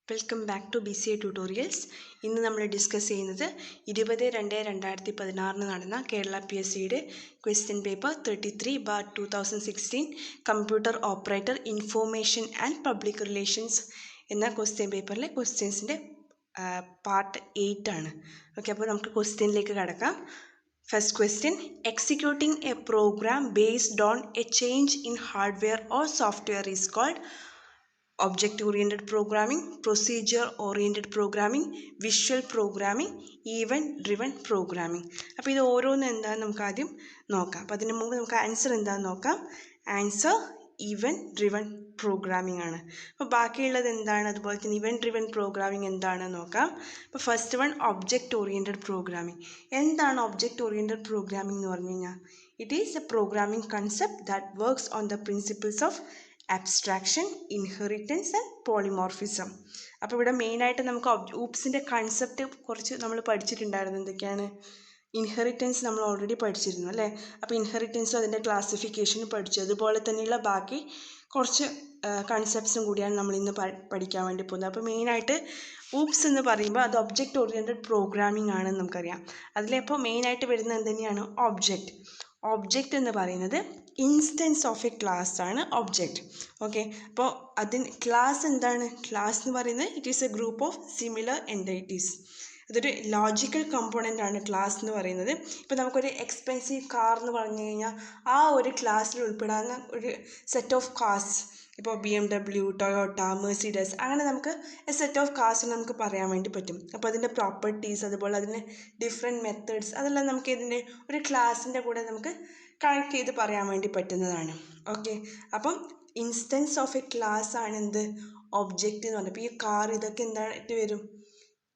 Welcome back to BCA tutorials. ഇന്ന് നമ്മൾ discuss ചെയ്യുന്നത് 20/2/2016 നടന്ന കേരള PSCയുടെ question paper 33/2016 computer operator information and public relations എന്ന ക്വസ്റ്റ്യൻ പേപ്പറിലെ ക്വസ്റ്റ്യൻസിൻ്റെ പാർട്ട് 8 ആണ്. ഓക്കെ, അപ്പോൾ നമുക്ക് ക്വസ്റ്റ്യനിലേക്ക് കടക്കാം. First question: executing a program based on a change in hardware or software is called object oriented programming, procedure oriented programming, visual programming, event driven programming. അപ്പോൾ ഇത് ഓരോന്നും എന്താണെന്ന് നമുക്ക് ആദ്യം നോക്കാം. അപ്പോൾ അതിന് മുമ്പ് നമുക്ക് ആൻസർ എന്താണെന്ന് നോക്കാം. ആൻസർ ഇവൻറ്റ് ഡ്രിവൺ പ്രോഗ്രാമിംഗ് ആണ്. അപ്പോൾ ബാക്കിയുള്ളത് എന്താണ്, അതുപോലെ തന്നെ ഇവൻറ്റ് ഡ്രിവൺ പ്രോഗ്രാമിംഗ് എന്താണെന്ന് നോക്കാം. അപ്പോൾ first one object oriented programming. എന്താണ് ഒബ്ജക്റ്റ് ഓറിയൻറ്റഡ് പ്രോഗ്രാമിംഗ് എന്ന് പറഞ്ഞു കഴിഞ്ഞാൽ it is a programming concept that works on the principles of abstraction, inheritance and polymorphism. അപ്പോൾ ഇവിടെ മെയിനായിട്ട് നമുക്ക് ഊപ്സിൻ്റെ കൺസെപ്റ്റ് കുറച്ച് നമ്മൾ പഠിച്ചിട്ടുണ്ടായിരുന്നു. എന്തൊക്കെയാണ്? ഇൻഹെറിറ്റൻസ് നമ്മൾ ഓൾറെഡി പഠിച്ചിരുന്നു അല്ലേ. അപ്പോൾ ഇൻഹെറിറ്റൻസും അതിൻ്റെ ക്ലാസിഫിക്കേഷനും പഠിച്ചു. അതുപോലെ തന്നെയുള്ള ബാക്കി കുറച്ച് കൺസെപ്റ്റ്സും കൂടിയാണ് നമ്മൾ ഇന്ന് പഠിക്കാൻ വേണ്ടി പോകുന്നത്. അപ്പോൾ മെയിനായിട്ട് ഊപ്സ് എന്ന് പറയുമ്പോൾ അത് ഒബ്ജക്റ്റ് ഓറിയൻറ്റഡ് പ്രോഗ്രാമിംഗ് ആണെന്ന് നമുക്കറിയാം. അതിലിപ്പോൾ മെയിനായിട്ട് വരുന്നത് എന്തുതന്നെയാണ്? ഒബ്ജക്റ്റ്. ഒബ്ജക്റ്റ് എന്ന് പറയുന്നത് ഇൻസ്റ്റൻസ് ഓഫ് എ ക്ലാസ് ആണ് ഒബ്ജക്റ്റ്. ഓക്കെ, അപ്പോൾ അതിന് ക്ലാസ് എന്താണ്? ക്ലാസ് എന്ന് പറയുന്നത് it is A group of similar entities. അതൊരു ലോജിക്കൽ കമ്പോണൻ്റ് ആണ് ക്ലാസ് എന്ന് പറയുന്നത്. ഇപ്പോൾ നമുക്കൊരു എക്സ്പെൻസീവ് കാർ എന്ന് പറഞ്ഞു കഴിഞ്ഞാൽ ആ ഒരു ക്ലാസ്സിൽ ഉൾപ്പെടാവുന്ന ഒരു സെറ്റ് ഓഫ് കാർസ്, ഇപ്പോൾ BMW, ടൊയോട്ട, മെഴ്സിഡസ്, അങ്ങനെ നമുക്ക് എ സെറ്റ് ഓഫ് കാർസ് നമുക്ക് പറയാൻ വേണ്ടി പറ്റും. അപ്പോൾ അതിൻ്റെ പ്രോപ്പർട്ടീസ്, അതുപോലെ അതിൻ്റെ ഡിഫറെൻറ്റ് മെത്തേഡ്സ്, അതെല്ലാം നമുക്ക് ഇതിൻ്റെ ഒരു ക്ലാസ്സിൻ്റെ കൂടെ നമുക്ക് കണക്ട് ചെയ്ത് പറയാൻ വേണ്ടി പറ്റുന്നതാണ്. ഓക്കെ, അപ്പം ഇൻസ്റ്റൻസ് ഓഫ് എ ക്ലാസ് ആണ് എന്ത്? ഒബ്ജക്റ്റ് എന്ന് പറഞ്ഞാൽ. അപ്പോൾ ഈ കാർ ഇതൊക്കെ എന്തായിട്ട് വരും?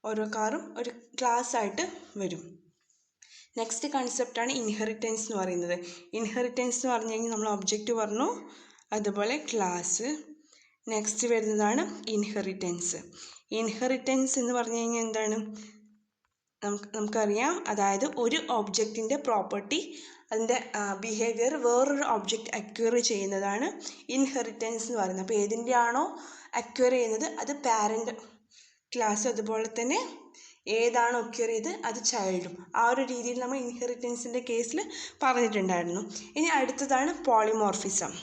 ഓരോ കാറും ഒരു ക്ലാസ് ആയിട്ട് വരും. നെക്സ്റ്റ് കൺസെപ്റ്റാണ് ഇൻഹെറിറ്റൻസ് എന്ന് പറയുന്നത്. ഇൻഹെറിറ്റൻസ് എന്ന് പറഞ്ഞു കഴിഞ്ഞാൽ നമ്മൾ ഒബ്ജക്റ്റ് പറഞ്ഞു, അതുപോലെ ക്ലാസ്. നെക്സ്റ്റ് വരുന്നതാണ് ഇൻഹെറിറ്റൻസ്. ഇൻഹെറിറ്റൻസ് എന്ന് പറഞ്ഞു കഴിഞ്ഞാൽ എന്താണ്? നമുക്കറിയാം, അതായത് ഒരു ഒബ്ജക്റ്റിൻ്റെ പ്രോപ്പർട്ടി, അതിൻ്റെ ബിഹേവിയർ വേറൊരു ഒബ്ജക്റ്റ് അക്വയർ ചെയ്യുന്നതാണ് ഇൻഹെറിറ്റൻസ് എന്ന് പറയുന്നത്. അപ്പോൾ ഏതിൻ്റെ ആണോ അക്വയർ ചെയ്യുന്നത് അത് പാരൻ്റ് ക്ലാസ്, അതുപോലെ തന്നെ ഏതാണോ അക്വയർ ചെയ്ത് അത് ചൈൽഡും. ആ ഒരു രീതിയിൽ നമ്മൾ ഇൻഹെറിറ്റൻസിൻ്റെ കേസിൽ പറഞ്ഞിട്ടുണ്ടായിരുന്നു. ഇനി അടുത്തതാണ് പോളിമോർഫിസം.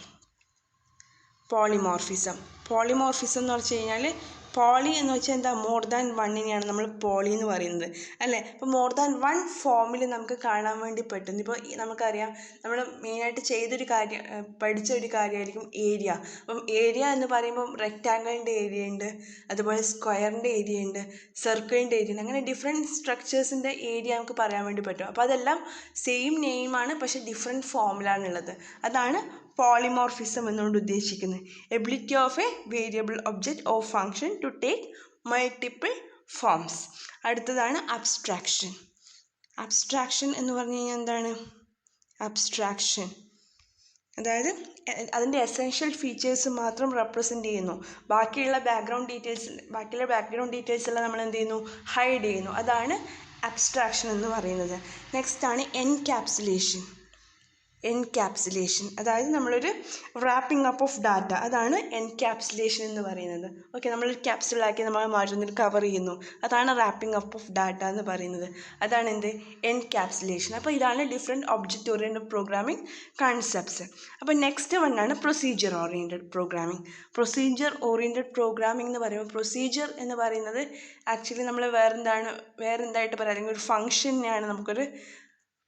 പോളിമോർഫിസം എന്ന് വെച്ച് കഴിഞ്ഞാൽ പോളി എന്ന് വെച്ചാൽ എന്താ? മോർ ദാൻ വണ്ണിനെയാണ് നമ്മൾ പോളി എന്ന് പറയുന്നത് അല്ലേ. അപ്പോൾ മോർ ദാൻ വൺ ഫോമിൽ നമുക്ക് കാണാൻ വേണ്ടി പറ്റുന്നു. ഇപ്പോൾ നമുക്കറിയാം, നമ്മൾ മെയിനായിട്ട് പഠിച്ച ഒരു കാര്യമായിരിക്കും ഏരിയ. അപ്പം ഏരിയ എന്ന് പറയുമ്പം റെക്റ്റാങ്കിളിൻ്റെ ഏരിയ ഉണ്ട്, അതുപോലെ സ്ക്വയറിൻ്റെ ഏരിയ ഉണ്ട്, സർക്കിളിൻ്റെ ഏരിയ ഉണ്ട്. അങ്ങനെ ഡിഫറെൻറ്റ് സ്ട്രക്ചേഴ്സിൻ്റെ ഏരിയ നമുക്ക് പറയാൻ വേണ്ടി പറ്റും. അപ്പോൾ അതെല്ലാം സെയിം നെയിമാണ്, പക്ഷേ ഡിഫറെൻറ്റ് ഫോമിലാണുള്ളത്. അതാണ് പോളിമോർഫിസം എന്നുകൊണ്ട് ഉദ്ദേശിക്കുന്നത്. Ability of a variable object or function to take multiple forms. അടുത്തതാണ് അബ്സ്ട്രാക്ഷൻ. അബ്സ്ട്രാക്ഷൻ എന്ന് പറഞ്ഞു കഴിഞ്ഞാൽ എന്താണ്? അബ്സ്ട്രാക്ഷൻ അതായത് അതിൻ്റെ എസെൻഷ്യൽ ഫീച്ചേഴ്സ് മാത്രം റെപ്രസെൻ്റ് ചെയ്യുന്നു. ബാക്കിയുള്ള ബാക്ക്ഗ്രൗണ്ട് ഡീറ്റെയിൽസ് എല്ലാം നമ്മൾ എന്ത് ചെയ്യുന്നു? ഹൈഡ് ചെയ്യുന്നു. അതാണ് അബ്സ്ട്രാക്ഷൻ എന്ന് പറയുന്നത്. നെക്സ്റ്റ് ആണ് എൻക്യാപ്സുലേഷൻ. അതായത് നമ്മളൊരു റാപ്പിംഗ് അപ്പ് ഓഫ് ഡാറ്റ, അതാണ് എൻക്യാപ്സുലേഷൻ എന്ന് പറയുന്നത്. ഓക്കെ, നമ്മളൊരു ക്യാപ്സുലാക്കി നമ്മൾ മാറ്റുന്നതിൽ കവർ ചെയ്യുന്നു, അതാണ് റാപ്പിംഗ് അപ്പ് ഓഫ് ഡാറ്റ എന്ന് പറയുന്നത്. അതാണ് എന്ത്? എൻക്യാപ്സുലേഷൻ. അപ്പോൾ ഇതാണ് different object oriented programming concepts. അപ്പോൾ നെക്സ്റ്റ് വണ്ണാണ് procedure oriented programming. Procedure oriented programming എന്ന് പറയുമ്പോൾ പ്രൊസീജിയർ എന്ന് പറയുന്നത് ആക്ച്വലി നമ്മൾ വേറെന്തായിട്ട് പറയാം, അല്ലെങ്കിൽ ഒരു ഫംഗ്ഷനെയാണ് നമുക്കൊരു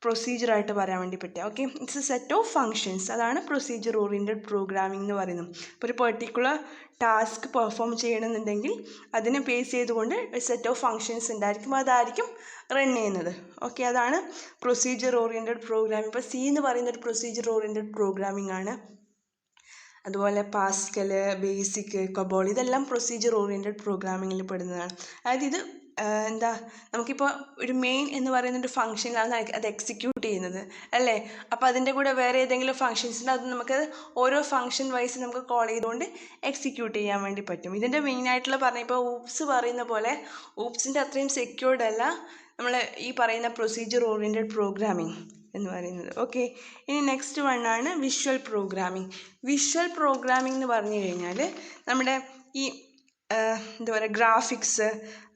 പ്രൊസീജിയറായിട്ട് പറയാൻ വേണ്ടി പറ്റുക. Okay, it's A set of functions. അതാണ് പ്രൊസീജിയർ ഓറിയൻറ്റഡ് പ്രോഗ്രാമിംഗ് എന്ന് പറയുന്നത്. ഇപ്പോൾ ഒരു പെർട്ടിക്കുലർ ടാസ്ക് പെർഫോം ചെയ്യണമെന്നുണ്ടെങ്കിൽ അതിനെ ബേസ് ചെയ്തുകൊണ്ട് ഒരു സെറ്റ് ഓഫ് ഫങ്ഷൻസ് ഉണ്ടായിരിക്കും, അതായിരിക്കും റൺ ചെയ്യുന്നത്. ഓക്കെ, അതാണ് പ്രൊസീജിയർ ഓറിയൻറ്റഡ് പ്രോഗ്രാമിംഗ്. ഇപ്പോൾ C എന്ന് പറയുന്ന ഒരു പ്രൊസീജിയർ ഓറിയൻറ്റഡ് പ്രോഗ്രാമിംഗ് ആണ്. അതുപോലെ പാസ്കൽ, ബേസിക്, കൊബോൾ, ഇതെല്ലാം പ്രൊസീജിയർ ഓറിയൻറ്റഡ് പ്രോഗ്രാമിങ്ങിൽ പെടുന്നതാണ്. അതായത് ഇത് നമുക്കിപ്പോൾ ഒരു മെയിൻ എന്ന് പറയുന്ന ഒരു ഫംഗ്ഷനിലാണ് അത് എക്സിക്യൂട്ട് ചെയ്യുന്നത് അല്ലേ. അപ്പോൾ അതിൻ്റെ കൂടെ വേറെ ഏതെങ്കിലും ഫങ്ഷൻസ് ഉണ്ട്, അത് നമുക്ക് ഓരോ ഫംഗ്ഷൻ വൈസ് നമുക്ക് കോൾ ചെയ്തുകൊണ്ട് എക്സിക്യൂട്ട് ചെയ്യാൻ വേണ്ടി പറ്റും. ഇതിൻ്റെ മെയിനായിട്ടുള്ള ഇപ്പോൾ ഊപ്സ് പറയുന്ന പോലെ ഊപ്സിൻ്റെ അത്രയും സെക്യൂർഡ് അല്ല നമ്മൾ ഈ പറയുന്ന പ്രൊസീജിയർ ഓറിയൻറ്റഡ് പ്രോഗ്രാമിംഗ് എന്ന് പറയുന്നത്. ഓക്കെ, ഇനി നെക്സ്റ്റ് വണ്ണാണ് വിഷ്വൽ പ്രോഗ്രാമിംഗ്. വിഷ്വൽ പ്രോഗ്രാമിംഗ് എന്ന് പറഞ്ഞു കഴിഞ്ഞാൽ നമ്മുടെ ഈ എന്താ പറയുക ഗ്രാഫിക്സ്,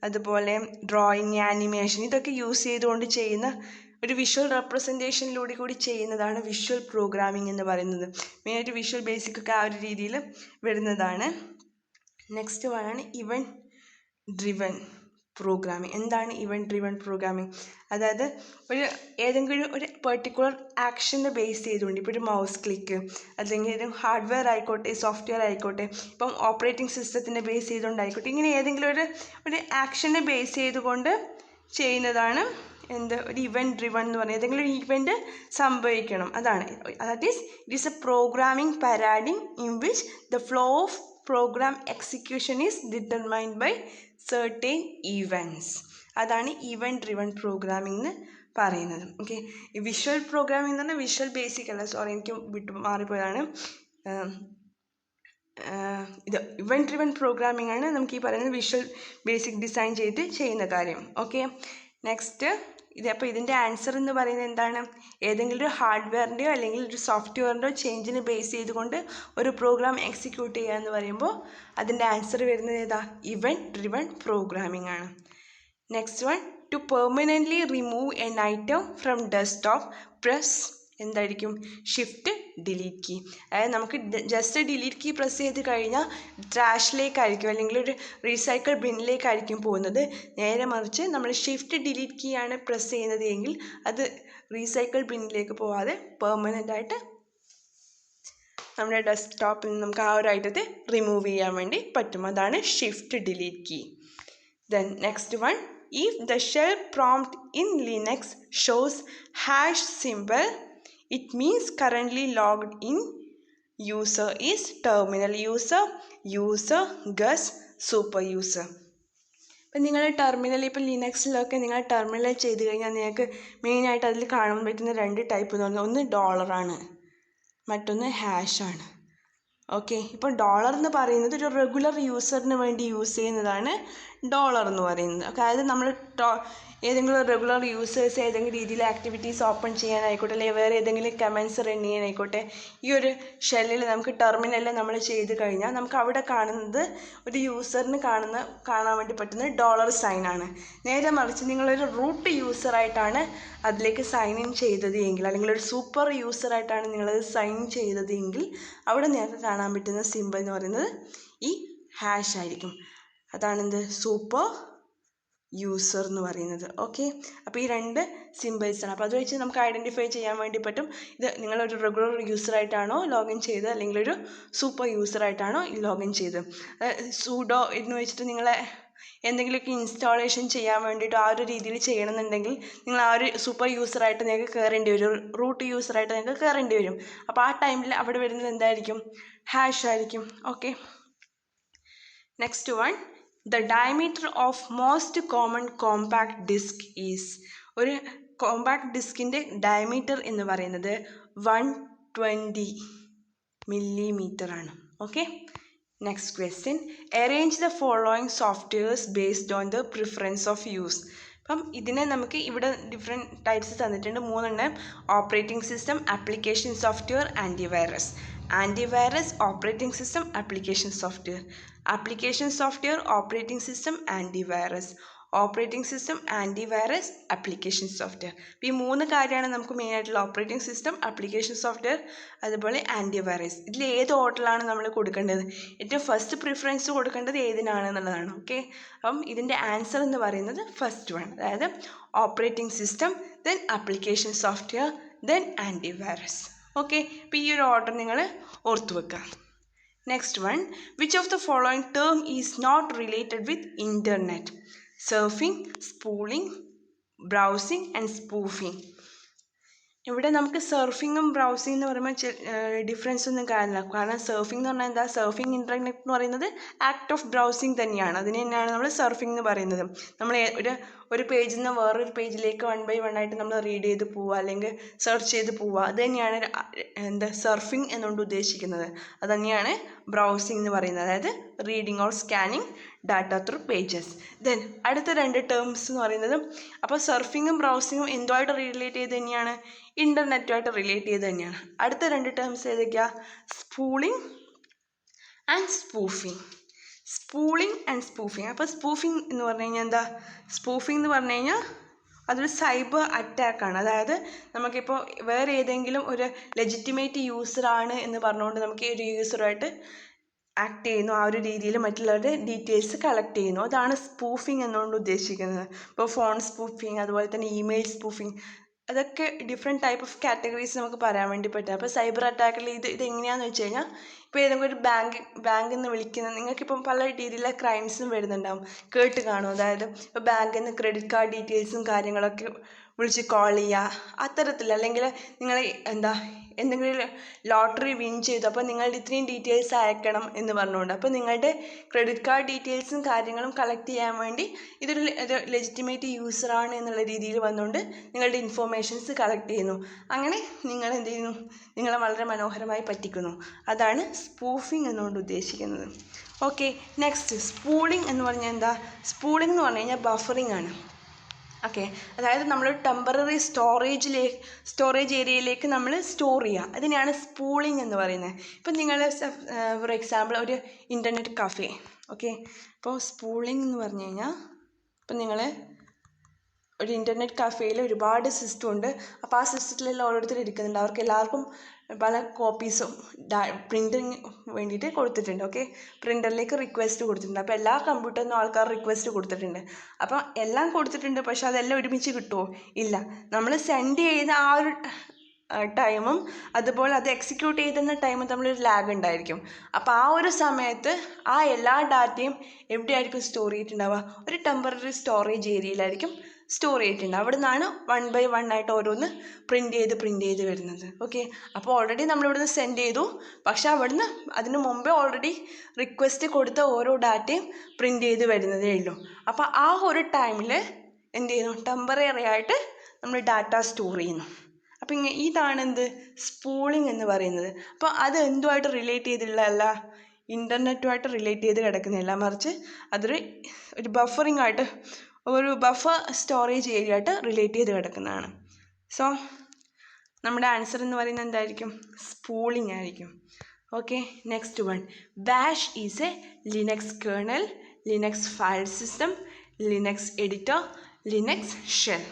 അതുപോലെ ഡ്രോയിങ്, ആനിമേഷൻ, ഇതൊക്കെ യൂസ് ചെയ്തുകൊണ്ട് ചെയ്യുന്ന ഒരു വിഷ്വൽ റെപ്രസെൻറ്റേഷനിലൂടെ കൂടി ചെയ്യുന്നതാണ് വിഷ്വൽ പ്രോഗ്രാമിംഗ് എന്ന് പറയുന്നത്. മെയിനായിട്ട് വിഷ്വൽ ബേസിക് ഒക്കെ ആ ഒരു രീതിയിൽ വരുന്നതാണ്. നെക്സ്റ്റ് വണ്ണാണ് ഇവൻറ്റ് ഡ്രിവൺ പ്രോഗ്രാമിംഗ്. എന്താണ് ഇവൻറ്റ് ഡ്രിവൺ പ്രോഗ്രാമിംഗ്? അതായത് ഏതെങ്കിലും ഒരു പെർട്ടിക്കുലർ ആക്ഷനെ ബേസ് ചെയ്തുകൊണ്ട്, ഇപ്പോൾ ഒരു മൗസ് ക്ലിക്ക്, അല്ലെങ്കിൽ ഒരു ഹാർഡ്വെയർ ആയിക്കോട്ടെ, സോഫ്റ്റ്വെയർ ആയിക്കോട്ടെ, ഇപ്പം ഓപ്പറേറ്റിംഗ് സിസ്റ്റത്തിനെ ബേസ് ചെയ്തുകൊണ്ടായിക്കോട്ടെ, ഇങ്ങനെ ഏതെങ്കിലും ഒരു ആക്ഷനെ ബേസ് ചെയ്തുകൊണ്ട് ചെയ്യുന്നതാണ് ഒരു ഇവൻറ്റ് ഡ്രിവൺ എന്ന് പറയുന്നത്. ഏതെങ്കിലും ഒരു ഇവൻറ്റ് സംഭവിക്കണം, അതാണ്. That is it is a programming paradigm in which the flow of program execution is determined by certain events. അതാണ് ഇവൻറ്റ് ഡ്രിവൺ പ്രോഗ്രാമിംഗ് എന്ന് പറയുന്നത്. ഓക്കെ, ഈ വിഷ്വൽ പ്രോഗ്രാമിംഗ് എന്ന് പറഞ്ഞാൽ വിഷ്വൽ ബേസിക് അല്ല, സോറി എനിക്ക് മാറിപ്പോയതാണ്. ഇത് ഇവൻറ്റ് ഡ്രിവൺ പ്രോഗ്രാമിംഗ് ആണ് നമുക്ക് ഈ പറയുന്നത് വിഷ്വൽ ബേസിക് ഡിസൈൻ ചെയ്ത് ചെയ്യുന്ന കാര്യം. ഓക്കെ, നെക്സ്റ്റ് അപ്പോൾ ഇതിൻ്റെ ആൻസർ എന്ന് പറയുന്നത് എന്താണ്? ഏതെങ്കിലും ഒരു ഹാർഡ്വെയറിൻ്റെയോ അല്ലെങ്കിൽ ഒരു സോഫ്റ്റ്വെയറിൻ്റെയോ ചേഞ്ചിനെ ബേസ് ചെയ്തുകൊണ്ട് ഒരു പ്രോഗ്രാം എക്സിക്യൂട്ട് ചെയ്യുക എന്ന് പറയുമ്പോൾ അതിൻ്റെ ആൻസർ വരുന്നത് ഏതാ? ഇവൻറ്റ് ഡ്രിവൺ പ്രോഗ്രാമിംഗ് ആണ്. Next one, to permanently remove an item from desktop press എന്തായിരിക്കും? Shift delete key. അതായത് നമുക്ക് ജസ്റ്റ് ഡിലീറ്റ് കീ പ്രസ് ചെയ്ത് കഴിഞ്ഞാൽ ട്രാഷിലേക്കായിരിക്കും അല്ലെങ്കിൽ ഒരു റീസൈക്കിൾ ബിന്നിലേക്കായിരിക്കും പോകുന്നത്. നേരെ മറിച്ച് നമ്മൾ ഷിഫ്റ്റ് ഡിലീറ്റ് കീ ആണ് പ്രസ് ചെയ്യുന്നത് എങ്കിൽ അത് റീസൈക്കിൾ ബിന്നിലേക്ക് പോവാതെ പെർമനൻ്റ് ആയിട്ട് നമ്മുടെ ഡെസ്ക്ടോപ്പിൽ നിന്ന് നമുക്ക് ആ ഒരു ഐറ്റത്തെ റിമൂവ് ചെയ്യാൻ വേണ്ടി പറ്റും. അതാണ് shift delete key. Then next one, if the shell prompt in Linux shows hash symbol, it means currently logged in user is terminal user gus super user. ഇപ്പം നിങ്ങൾ ടെർമിനൽ, ഇപ്പം ലിനക്സിലൊക്കെ നിങ്ങൾ ടെർമിനൽ ചെയ്ത് കഴിഞ്ഞാൽ നിങ്ങൾക്ക് മെയിനായിട്ട് അതിൽ കാണാൻ പറ്റുന്ന 2 ടൈപ്പ് എന്ന് പറഞ്ഞാൽ ഒന്ന് ഡോളറാണ്, മറ്റൊന്ന് ഹാഷാണ്. ഓക്കെ, ഇപ്പോൾ ഡോളർ എന്ന് പറയുന്നത് ഒരു റെഗുലർ യൂസറിന് വേണ്ടി യൂസ് ചെയ്യുന്നതാണ് ഡോളർ എന്ന് പറയുന്നത്. അതായത് നമ്മൾ ഏതെങ്കിലും റെഗുലർ യൂസേഴ്സ് ഏതെങ്കിലും രീതിയിൽ ആക്ടിവിറ്റീസ് ഓപ്പൺ ചെയ്യാനായിക്കോട്ടെ, അല്ലെങ്കിൽ വേറെ ഏതെങ്കിലും കമൻറ്റ്സ് റൺ ചെയ്യാനായിക്കോട്ടെ, ഈ ഒരു ഷെല്ലിൽ നമുക്ക് ടെർമിനലിൽ നമ്മൾ ചെയ്ത് കഴിഞ്ഞാൽ നമുക്ക് അവിടെ കാണുന്നത് ഒരു യൂസറിന് കാണാൻ വേണ്ടി പറ്റുന്നത് ഡോളർ സൈൻ ആണ്. നേരെ മറിച്ച് നിങ്ങളൊരു റൂട്ട് യൂസറായിട്ടാണ് അതിലേക്ക് സൈൻ ഇൻ ചെയ്തത് എങ്കിൽ, അല്ലെങ്കിൽ ഒരു സൂപ്പർ യൂസറായിട്ടാണ് നിങ്ങളത് സൈൻ ചെയ്തത് എങ്കിൽ അവിടെ നിങ്ങൾക്ക് കാണാൻ പറ്റുന്ന സിമ്പിൾ എന്ന് പറയുന്നത് ഈ ഹാഷ് ആയിരിക്കും. അതാണെന്ത്? സൂപ്പർ യൂസർ എന്ന് പറയുന്നത്. ഓക്കെ, അപ്പോൾ ഈ 2 സിമ്പിൾസാണ്. അപ്പോൾ അത് വെച്ച് നമുക്ക് ഐഡൻറ്റിഫൈ ചെയ്യാൻ വേണ്ടി പറ്റും ഇത് നിങ്ങളൊരു റെഗുലർ യൂസറായിട്ടാണോ ലോഗിൻ ചെയ്തത്, അല്ലെങ്കിൽ ഒരു സൂപ്പർ യൂസറായിട്ടാണോ ലോഗിൻ ചെയ്തത്. സൂഡോ എന്ന് വെച്ചിട്ട് നിങ്ങളെ എന്തെങ്കിലുമൊക്കെ ഇൻസ്റ്റാളേഷൻ ചെയ്യാൻ വേണ്ടിയിട്ട് ആ ഒരു രീതിയിൽ ചെയ്യണമെന്നുണ്ടെങ്കിൽ നിങ്ങൾ ആ ഒരു സൂപ്പർ യൂസറായിട്ട് നിങ്ങൾക്ക് കയറേണ്ടി വരും, റൂട്ട് യൂസറായിട്ട് നിങ്ങൾക്ക് കയറേണ്ടി വരും. അപ്പോൾ ആ ടൈമിൽ അവിടെ വരുന്നത് എന്തായിരിക്കും? ഹാഷ് ആയിരിക്കും. Okay, next one, the diameter of most common compact disk is. ഒരു കോമ്പാക്ട് ഡിസ്കിൻ്റെ ഡയമീറ്റർ എന്ന് പറയുന്നത് 120 millimeter ആണ്. Okay, next question, arrange the following softwares based on the preference of use. അപ്പം ഇതിനെ നമുക്ക് ഇവിടെ ഡിഫറെൻറ്റ് ടൈപ്സ് തന്നിട്ടുണ്ട്, 3 എണ്ണം. Operating system, application software, antivirus. Antivirus, operating system, application software. Application software, operating system, antivirus. Operating system, antivirus, application software. അപ്പോൾ ഈ 3 കാര്യമാണ് നമുക്ക് മെയിനായിട്ടുള്ള ഓപ്പറേറ്റിംഗ് സിസ്റ്റം, ആപ്ലിക്കേഷൻ സോഫ്റ്റ്വെയർ, അതുപോലെ ആൻറ്റിവൈറസ്. ഇതിൽ ഏത് ഓർഡറിലാണ് നമ്മൾ കൊടുക്കേണ്ടത്? ഏറ്റവും ഫസ്റ്റ് പ്രിഫറൻസ് കൊടുക്കേണ്ടത് ഏതിനാണെന്നുള്ളതാണ്. ഓക്കെ, അപ്പം ഇതിൻ്റെ ആൻസർ എന്ന് പറയുന്നത് ഫസ്റ്റ് വൺ, അതായത് operating system, then application software, then antivirus. Okay, അപ്പോൾ ഈ ഒരു ഓർഡർ നിങ്ങൾ ഓർത്തു വെക്കുക. Next one, which of the following term is not related with internet? Surfing, spooling, browsing and spoofing. ഇവിടെ നമുക്ക് സർഫിങ്ങും ബ്രൗസിംഗ് എന്ന് പറയുമ്പോൾ ഡിഫറൻസ് ഒന്നും കാണില്ല. കാരണം സർഫിംഗ് എന്ന് പറഞ്ഞാൽ എന്താ? സർഫിംഗ് ഇൻ്റർനെറ്റ് എന്ന് പറയുന്നത് ആക്ട് ഓഫ് ബ്രൗസിംഗ് തന്നെയാണ്. അതിന് തന്നെയാണ് നമ്മൾ സർഫിംഗ് എന്ന് പറയുന്നത്. നമ്മൾ ഒരു പേജിൽ നിന്ന് വേറൊരു പേജിലേക്ക് 1 by 1 ആയിട്ട് നമ്മൾ റീഡ് ചെയ്ത് പോവുക, അല്ലെങ്കിൽ സെർച്ച് ചെയ്ത് പോവുക, അത് തന്നെയാണ് സർഫിംഗ് എന്നുകൊണ്ട് ഉദ്ദേശിക്കുന്നത്. അത് തന്നെയാണ് ബ്രൗസിംഗ് എന്ന് പറയുന്നത്, അതായത് reading or scanning data through pages. Then അടുത്ത 2 ടേംസ് എന്ന് പറയുന്നത്, അപ്പോൾ സർഫിങ്ങും ബ്രൗസിങ്ങും എന്തുമായിട്ട് റിലേറ്റ് ചെയ്ത് തന്നെയാണ്? ഇൻ്റർനെറ്റുമായിട്ട് റിലേറ്റ് ചെയ്ത് തന്നെയാണ്. അടുത്ത 2 ടേംസ് ഏതൊക്കെയാണ്? സ്പൂളിംഗ് ആൻഡ് സ്പൂഫിംഗ്. സ്പൂളിങ് and spoofing. അപ്പോൾ സ്പൂഫിങ് എന്ന് പറഞ്ഞു കഴിഞ്ഞാൽ എന്താ? സ്പൂഫിങ് എന്ന് പറഞ്ഞു കഴിഞ്ഞാൽ അതൊരു സൈബർ അറ്റാക്കാണ്. അതായത് നമുക്കിപ്പോൾ വേറെ ഏതെങ്കിലും ഒരു ലെജിറ്റിമേറ്റ് യൂസറാണ് എന്ന് പറഞ്ഞുകൊണ്ട് നമുക്ക് ഒരു യൂസറുമായിട്ട് ആക്ട് ചെയ്യുന്നു, ആ ഒരു രീതിയിൽ മറ്റുള്ളവരുടെ ഡീറ്റെയിൽസ് കളക്ട് ചെയ്യുന്നു. അതാണ് സ്പൂഫിങ് എന്നുകൊണ്ട് ഉദ്ദേശിക്കുന്നത്. ഇപ്പോൾ ഫോൺ സ്പൂഫിങ്, അതുപോലെ തന്നെ ഇമെയിൽ സ്പൂഫിങ്, അതൊക്കെ ഡിഫറെൻറ്റ് ടൈപ്പ് ഓഫ് കാറ്റഗറീസ് നമുക്ക് പറയാൻ വേണ്ടി പറ്റും. അപ്പോൾ സൈബർ അറ്റാക്കിൽ ഇതെങ്ങനെയാണെന്ന് വെച്ച് കഴിഞ്ഞാൽ, ഇപ്പോൾ ഏതെങ്കിലും ഒരു ബാങ്കിൽ നിന്ന് വിളിക്കുന്ന, നിങ്ങൾക്കിപ്പം പല രീതിയിലുള്ള ക്രൈംസും വരുന്നുണ്ടാവും, കേട്ട് കാണും. അതായത് ഇപ്പോൾ ബാങ്കിൽ നിന്ന് ക്രെഡിറ്റ് കാർഡ് ഡീറ്റെയിൽസും കാര്യങ്ങളൊക്കെ വിളിച്ച് കോൾ ചെയ്യുക, അത്തരത്തിൽ. അല്ലെങ്കിൽ നിങ്ങൾ എന്തെങ്കിലും ലോട്ടറി വിൻ ചെയ്തു, അപ്പോൾ നിങ്ങളുടെ ഇത്രയും ഡീറ്റെയിൽസ് അയക്കണം എന്ന് പറഞ്ഞുകൊണ്ട്, അപ്പോൾ നിങ്ങളുടെ ക്രെഡിറ്റ് കാർഡ് ഡീറ്റെയിൽസും കാര്യങ്ങളും കളക്ട് ചെയ്യാൻ വേണ്ടി ഇതൊരു ലെജിറ്റിമേറ്റ് യൂസറാണ് എന്നുള്ള രീതിയിൽ വന്നുകൊണ്ട് നിങ്ങളുടെ ഇൻഫോർമേഷൻസ് കളക്ട് ചെയ്യുന്നു. അങ്ങനെ നിങ്ങൾ എന്ത് ചെയ്യുന്നു? നിങ്ങളെ വളരെ മനോഹരമായി പറ്റിക്കുന്നു. അതാണ് സ്പൂഫിങ് എന്നുകൊണ്ട് ഉദ്ദേശിക്കുന്നത്. ഓക്കെ, നെക്സ്റ്റ് സ്പൂളിങ് എന്ന് പറഞ്ഞാൽ എന്താ? സ്പൂളിങ് എന്ന് പറഞ്ഞു കഴിഞ്ഞാൽ ബഫറിങ് ആണ്. ഓക്കെ, അതായത് നമ്മൾ ടെമ്പററി സ്റ്റോറേജ് ഏരിയയിലേക്ക് നമ്മൾ സ്റ്റോർ ചെയ്യുക, അതിനെയാണ് സ്പൂളിങ് എന്ന് പറയുന്നത്. ഇപ്പം നിങ്ങൾ ഫോർ എക്സാമ്പിൾ ഒരു ഇൻ്റർനെറ്റ് കഫേ, ഓക്കെ, ഇപ്പോൾ സ്പൂളിങ് എന്ന് പറഞ്ഞു കഴിഞ്ഞാൽ, ഇപ്പം നിങ്ങൾ ഒരു ഇൻ്റർനെറ്റ് കഫേയിൽ ഒരുപാട് സിസ്റ്റം ഉണ്ട്. അപ്പോൾ ആ സിസ്റ്റത്തിലെല്ലാം ഓരോരുത്തർ ഇരിക്കുന്നുണ്ട്, അവർക്ക് എല്ലാവർക്കും പല കോപ്പീസും പ്രിൻറ്റിങ് വേണ്ടിയിട്ട് കൊടുത്തിട്ടുണ്ട്. ഓക്കെ, പ്രിൻ്ററിലേക്ക് റിക്വസ്റ്റ് കൊടുത്തിട്ടുണ്ട്. അപ്പോൾ എല്ലാ കമ്പ്യൂട്ടറിനും ആൾക്കാർ റിക്വസ്റ്റ് കൊടുത്തിട്ടുണ്ട്. അപ്പം എല്ലാം കൊടുത്തിട്ടുണ്ട്, പക്ഷെ അതെല്ലാം ഒരുമിച്ച് കിട്ടുമോ? ഇല്ല. നമ്മൾ സെൻഡ് ചെയ്ത ആ ഒരു ടൈമും അതുപോലെ അത് എക്സിക്യൂട്ട് ചെയ്തുന്ന ടൈമും തമ്മിലൊരു ലാഗ് ഉണ്ടായിരിക്കും. അപ്പോൾ ആ ഒരു സമയത്ത് ആ എല്ലാ ഡാറ്റയും എവിടെയായിരിക്കും സ്റ്റോർ ചെയ്തിട്ടുണ്ടാവുക? ഒരു ടെമ്പററി സ്റ്റോറേജ് ഏരിയയിലായിരിക്കും സ്റ്റോർ ചെയ്തിട്ടുണ്ട്. അവിടെ നിന്നാണ് 1 by 1 ആയിട്ട് ഓരോന്ന് പ്രിൻ്റ് ചെയ്ത് വരുന്നത്. ഓക്കെ, അപ്പോൾ ഓൾറെഡി നമ്മളിവിടുന്ന് സെൻഡ് ചെയ്തു, പക്ഷെ അവിടുന്ന് അതിന് മുമ്പേ ഓൾറെഡി റിക്വസ്റ്റ് കൊടുത്ത ഓരോ ഡാറ്റയും പ്രിൻ്റ് ചെയ്ത് വരുന്നതേ ഉള്ളൂ. അപ്പോൾ ആ ഒരു ടൈമിൽ എന്ത് ചെയ്യുന്നു? ടെമ്പററി ആയിട്ട് നമ്മൾ ഡാറ്റ സ്റ്റോർ ചെയ്യുന്നു. അപ്പം ഇതാണ് എന്ത്? സ്പൂളിങ് എന്ന് പറയുന്നത്. അപ്പോൾ അത് എന്തുമായിട്ട് റിലേറ്റ് ചെയ്തിട്ടുള്ളതല്ല, ഇൻ്റർനെറ്റുമായിട്ട് റിലേറ്റ് ചെയ്ത് കിടക്കുന്നില്ല, മറിച്ച് അതൊരു ബഫറിങ് ആയിട്ട്, ഒരു ബഫർ സ്റ്റോറേജ് ഏരിയ ആയിട്ട് റിലേറ്റ് ചെയ്ത് കിടക്കുന്നതാണ്. സോ നമ്മുടെ ആൻസർ എന്ന് പറയുന്നത് എന്തായിരിക്കും? സ്പൂളിങ് ആയിരിക്കും. Okay, next one. Bash is a Linux kernel, Linux file system, Linux editor, Linux shell.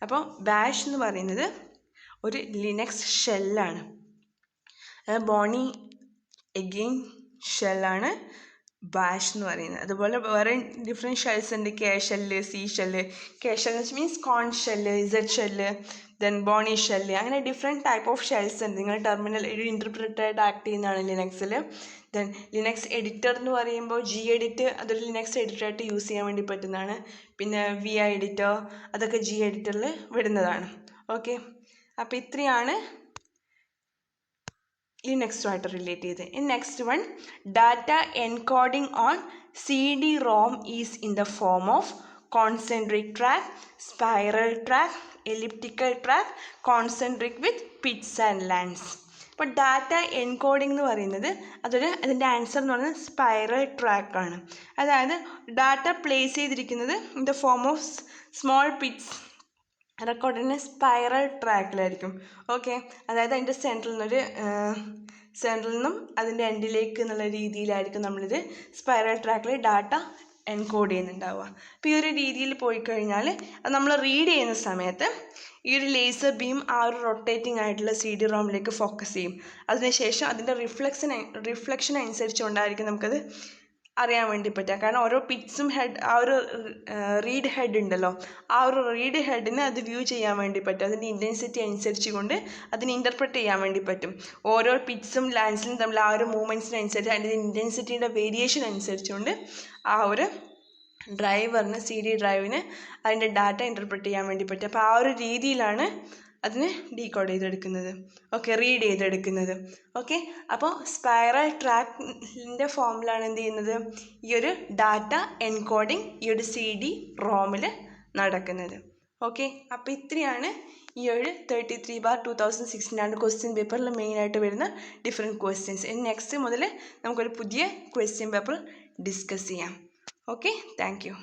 അപ്പോൾ ബാഷ് എന്ന് പറയുന്നത് ഒരു ലിനക്സ് ഷെല്ലാണ്. ബോണി എഗെയിൻ ഷെല്ലാണ് ബാഷ് എന്ന് പറയുന്നത്. അതുപോലെ വേറെ ഡിഫറെൻറ്റ് ഷെൽസ് ഉണ്ട്. K shell, C shell. K shell means Korn shell, Z shell, then Bourne shell, അങ്ങനെ ഡിഫറെൻറ്റ് ടൈപ്പ് ഓഫ് ഷെൽസ് ഉണ്ട്. നിങ്ങൾ ടെർമിനൽ ഒരു ഇൻ്റർപ്രിറ്ററായിട്ട് ആക്ട് ചെയ്യുന്നതാണ് ലിനക്സിൽ. ദെൻ ലിനക്സ് എഡിറ്റർ എന്ന് പറയുമ്പോൾ ജി എഡിറ്റ്, അതൊരു ലിനക്സ് എഡിറ്ററായിട്ട് യൂസ് ചെയ്യാൻ വേണ്ടി പറ്റുന്നതാണ്. പിന്നെ വി ഐ എഡിറ്റർ, അതൊക്കെ ജി എഡിറ്ററിൽ വരുന്നതാണ്. ഓക്കെ, അപ്പോൾ ഇത്രയാണ് ലിനക്സുമായിട്ട് റിലേറ്റ് ചെയ്ത്. Next one, data encoding on CD-ROM is in the form of concentric track, spiral track, elliptical track, concentric with Pitt's and lines. ഇപ്പോൾ ഡാറ്റ എൻകോഡിംഗ് എന്ന് പറയുന്നത് അതിൻ്റെ ആൻസർ എന്ന് പറയുന്നത് സ്പൈറൽ ട്രാക്കാണ്. അതായത് ഡാറ്റ പ്ലേസ് ചെയ്തിരിക്കുന്നത് in the form of small Pitt's റെക്കോർഡിന് spiral ട്രാക്കിലായിരിക്കും. Okay, അതായത് അതിൻ്റെ സെൻട്രൽ നിന്നും അതിൻ്റെ എൻഡിലേക്ക് എന്നുള്ള രീതിയിലായിരിക്കും നമ്മളിത് സ്പൈറൽ ട്രാക്കിൽ ഡാറ്റ എൻകോഡ് ചെയ്യുന്നുണ്ടാവുക. അപ്പോൾ ഈ ഒരു രീതിയിൽ പോയി കഴിഞ്ഞാൽ അത് നമ്മൾ റീഡ് ചെയ്യുന്ന സമയത്ത് ഈ ഒരു ലേസർ ബീം ആ ഒരു റൊട്ടേറ്റിംഗ് ആയിട്ടുള്ള CD-ROMലേക്ക് ഫോക്കസ് ചെയ്യും. അതിനുശേഷം അതിൻ്റെ റിഫ്ലക്ഷൻ അനുസരിച്ചുകൊണ്ടായിരിക്കും നമുക്കത് അറിയാൻ വേണ്ടി പറ്റുക. കാരണം ഓരോ പിറ്റ്സും ആ ഒരു റീഡ് ഹെഡ് ഉണ്ടല്ലോ, ആ ഒരു റീഡ് ഹെഡിന് അത് വ്യൂ ചെയ്യാൻ വേണ്ടി പറ്റും. അതിൻ്റെ ഇൻറ്റൻസിറ്റി അനുസരിച്ച് കൊണ്ട് അതിന് ഇൻ്റർപ്രറ്റ് ചെയ്യാൻ വേണ്ടി പറ്റും. ഓരോ പിറ്റ്സും ലാൻഡ്സിലും തമ്മിൽ ആ ഒരു മൂവ്മെൻറ്റ്സിനനുസരിച്ച് അതിൻ്റെ ഇൻറ്റൻസിറ്റിയുടെ വേരിയേഷൻ അനുസരിച്ചുകൊണ്ട് ആ ഒരു ഡ്രൈവറിന് CD ഡ്രൈവിന് അതിൻ്റെ ഡാറ്റ ഇൻ്റർപ്രറ്റ് ചെയ്യാൻ വേണ്ടി പറ്റും. അപ്പോൾ ആ ഒരു രീതിയിലാണ് അതിനെ ഡീകോഡ് ചെയ്തെടുക്കുന്നത്. ഓക്കെ, റീഡ് ചെയ്തെടുക്കുന്നത്. ഓക്കെ, അപ്പോൾ സ്പൈറൽ ട്രാക്കിൻ്റെ ഫോമിലാണ് എന്ത് ചെയ്യുന്നത്? ഈ ഒരു ഡാറ്റ എൻകോഡിങ് ഈ ഒരു CD-ROMൽ നടക്കുന്നത്. ഓക്കെ, അപ്പോൾ ഇത്രയാണ് ഈ ഒരു 33/2016 ക്വസ്റ്റ്യൻ പേപ്പറിൽ മെയിനായിട്ട് വരുന്ന ഡിഫറെൻറ്റ് ക്വസ്റ്റ്യൻസ്. ഇനി നെക്സ്റ്റ് മുതൽ നമുക്കൊരു പുതിയ ക്വസ്റ്റ്യൻ പേപ്പർ ഡിസ്കസ് ചെയ്യാം. Okay, thank you.